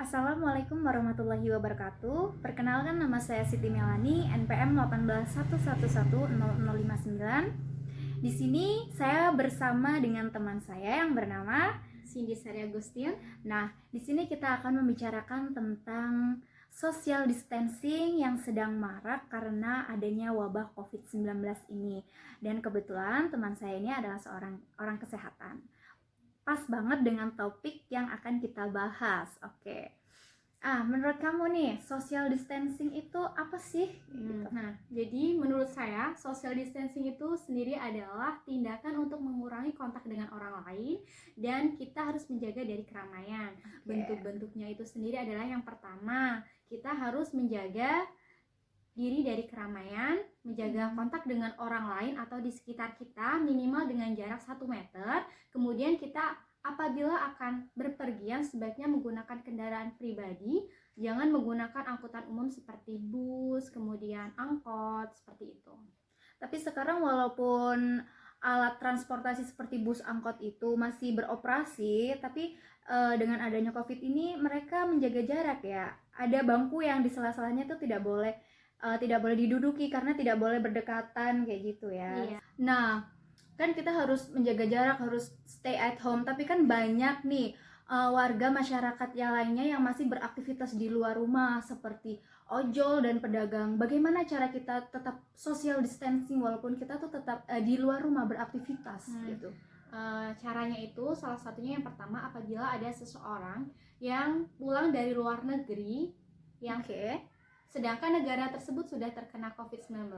Assalamualaikum warahmatullahi wabarakatuh. Perkenalkan, nama saya Siti Melani, NPM 1811110059. Di sini saya bersama dengan teman saya yang bernama Cindy Sari Agustin. Nah, di sini kita akan membicarakan tentang social distancing yang sedang marak karena adanya wabah COVID-19 ini. Dan kebetulan teman saya ini adalah seorang orang kesehatan. Pas banget dengan topik yang akan kita bahas. Oke. Menurut kamu nih, social distancing itu apa sih? Nah, jadi menurut saya social distancing itu sendiri adalah tindakan untuk mengurangi kontak dengan orang lain dan kita harus menjaga dari keramaian. Bentuk-bentuknya itu sendiri adalah yang pertama, kita harus menjaga diri dari keramaian, menjaga kontak dengan orang lain atau di sekitar kita minimal dengan jarak 1 meter. Kemudian kita apabila akan berpergian sebaiknya menggunakan kendaraan pribadi, jangan menggunakan angkutan umum seperti bus, kemudian angkot, seperti itu. Tapi sekarang walaupun alat transportasi seperti bus, angkot itu masih beroperasi, tapi dengan adanya COVID ini mereka menjaga jarak ya. Ada bangku yang di sela-selanya itu tidak boleh diduduki karena tidak boleh berdekatan kayak gitu ya. Iya. Nah, kan kita harus menjaga jarak, harus stay at home, tapi kan banyak nih warga masyarakat yang lainnya yang masih beraktivitas di luar rumah seperti ojol dan pedagang. Bagaimana cara kita tetap social distancing walaupun kita tuh tetap di luar rumah beraktivitas gitu? Caranya itu salah satunya yang pertama, apabila ada seseorang yang pulang dari luar negeri yang sedangkan negara tersebut sudah terkena COVID-19,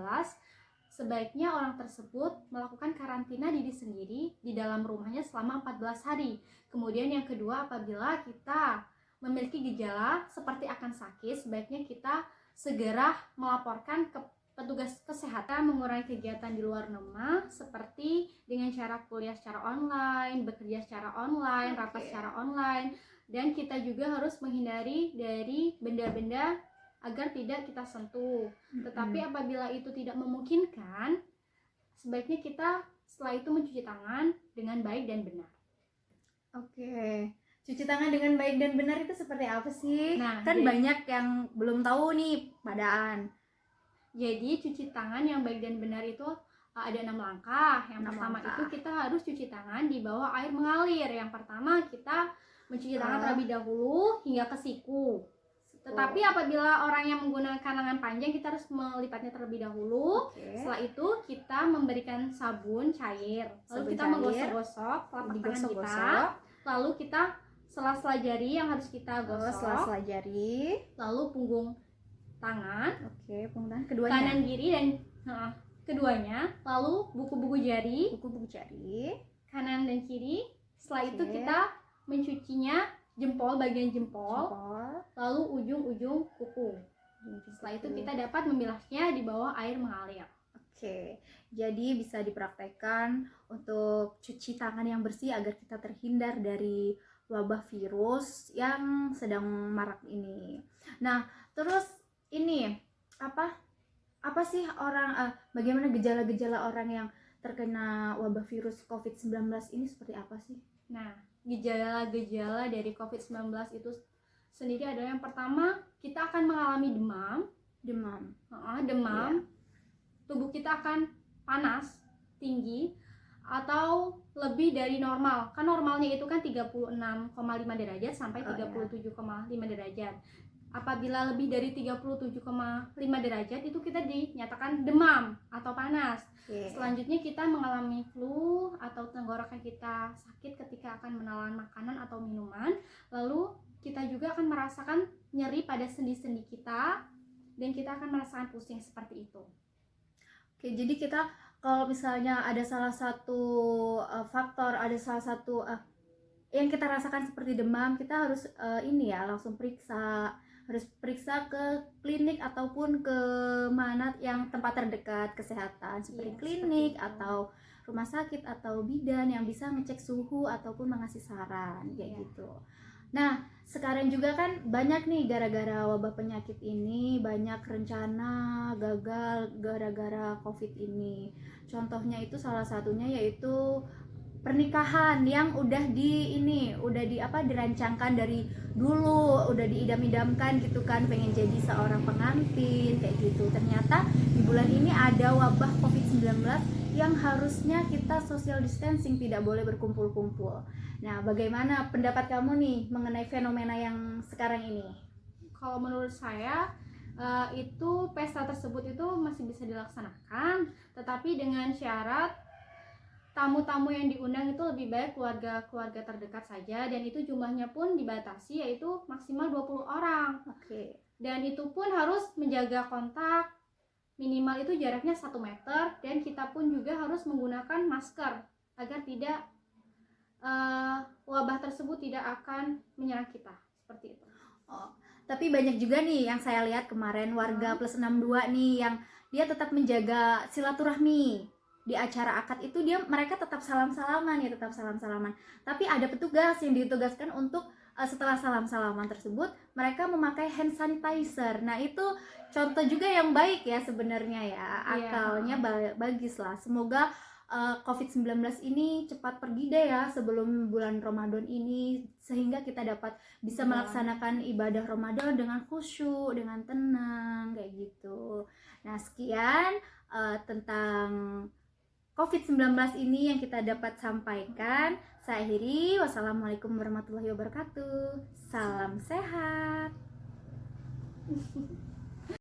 sebaiknya orang tersebut melakukan karantina diri sendiri di dalam rumahnya selama 14 hari. Kemudian yang kedua, apabila kita memiliki gejala seperti akan sakit, sebaiknya kita segera melaporkan ke petugas kesehatan, mengurangi kegiatan di luar rumah seperti dengan cara kuliah secara online, bekerja secara online, rapat secara online, dan kita juga harus menghindari dari benda-benda agar tidak kita sentuh. Tetapi apabila itu tidak memungkinkan, sebaiknya kita setelah itu mencuci tangan dengan baik dan benar. Cuci tangan dengan baik dan benar itu seperti apa sih? Nah, kan banyak yang belum tahu nih padaan. Jadi cuci tangan yang baik dan benar itu ada 6 langkah. Yang pertama itu kita harus cuci tangan di bawah air mengalir. Yang pertama kita mencuci tangan terlebih dahulu hingga ke siku. Tetapi apabila orang yang menggunakan lengan panjang, kita harus melipatnya terlebih dahulu. Setelah itu kita memberikan sabun cair. Lalu kita menggosok-gosok telapak tangan kita. Lalu kita sela-sela jari yang harus kita gosok. Sela-sela jari. Lalu punggung tangan. Punggung keduanya. Kanan kiri dan keduanya. Lalu buku-buku jari. Kanan dan kiri. Setelah itu kita mencucinya bagian jempol, lalu ujung-ujung kuku. Setelah itu kita dapat memilahnya di bawah air mengalir. Jadi bisa dipraktekkan untuk cuci tangan yang bersih agar kita terhindar dari wabah virus yang sedang marak ini. Nah, terus ini apa sih bagaimana gejala-gejala orang yang terkena wabah virus COVID-19 ini seperti apa sih? Nah, gejala-gejala dari COVID-19 itu sendiri adalah yang pertama, kita akan mengalami demam. Tubuh kita akan panas, tinggi, atau lebih dari normal. Kan normalnya itu kan 36,5 derajat sampai 37,5 derajat. Apabila lebih dari 37,5 derajat itu kita dinyatakan demam atau panas. Selanjutnya kita mengalami flu atau tenggorokan kita sakit ketika akan menelan makanan atau minuman. Lalu kita juga akan merasakan nyeri pada sendi-sendi kita dan kita akan merasakan pusing seperti itu. Jadi kita kalau misalnya ada salah satu faktor, ada salah satu yang kita rasakan seperti demam, kita harus langsung periksa ke klinik ataupun ke mana yang tempat terdekat kesehatan seperti klinik atau rumah sakit atau bidan yang bisa ngecek suhu ataupun mengasih saran kayak gitu. Nah, sekarang juga kan banyak nih gara-gara wabah penyakit ini banyak rencana gagal gara-gara COVID ini. Contohnya itu salah satunya yaitu pernikahan yang udah dirancangkan dari dulu, udah diidam-idamkan gitu kan, pengen jadi seorang pengantin kayak gitu. Ternyata di bulan ini ada wabah COVID-19 yang harusnya kita social distancing, tidak boleh berkumpul-kumpul. Nah, bagaimana pendapat kamu nih mengenai fenomena yang sekarang ini? Kalau menurut saya itu pesta tersebut itu masih bisa dilaksanakan, tetapi dengan syarat tamu-tamu yang diundang itu lebih baik keluarga-keluarga terdekat saja, dan itu jumlahnya pun dibatasi yaitu maksimal 20 orang. Oke. Dan itu pun harus menjaga kontak, minimal itu jaraknya 1 meter, dan kita pun juga harus menggunakan masker agar tidak wabah tersebut tidak akan menyerang kita, seperti itu. Oh, tapi banyak juga nih yang saya lihat kemarin warga plus 62 nih yang dia tetap menjaga silaturahmi. Di acara akad itu mereka tetap salam-salaman ya, tetap salam-salaman. Tapi ada petugas yang ditugaskan untuk setelah salam-salaman tersebut mereka memakai hand sanitizer. Nah, itu contoh juga yang baik ya sebenarnya ya. Akalnya bagus lah. Semoga COVID-19 ini cepat pergi deh ya sebelum bulan Ramadan ini, sehingga kita dapat bisa melaksanakan ibadah Ramadan dengan khusyuk, dengan tenang kayak gitu. Nah, sekian tentang COVID-19 ini yang kita dapat sampaikan. Saya akhiri. Wassalamualaikum warahmatullahi wabarakatuh. Salam sehat.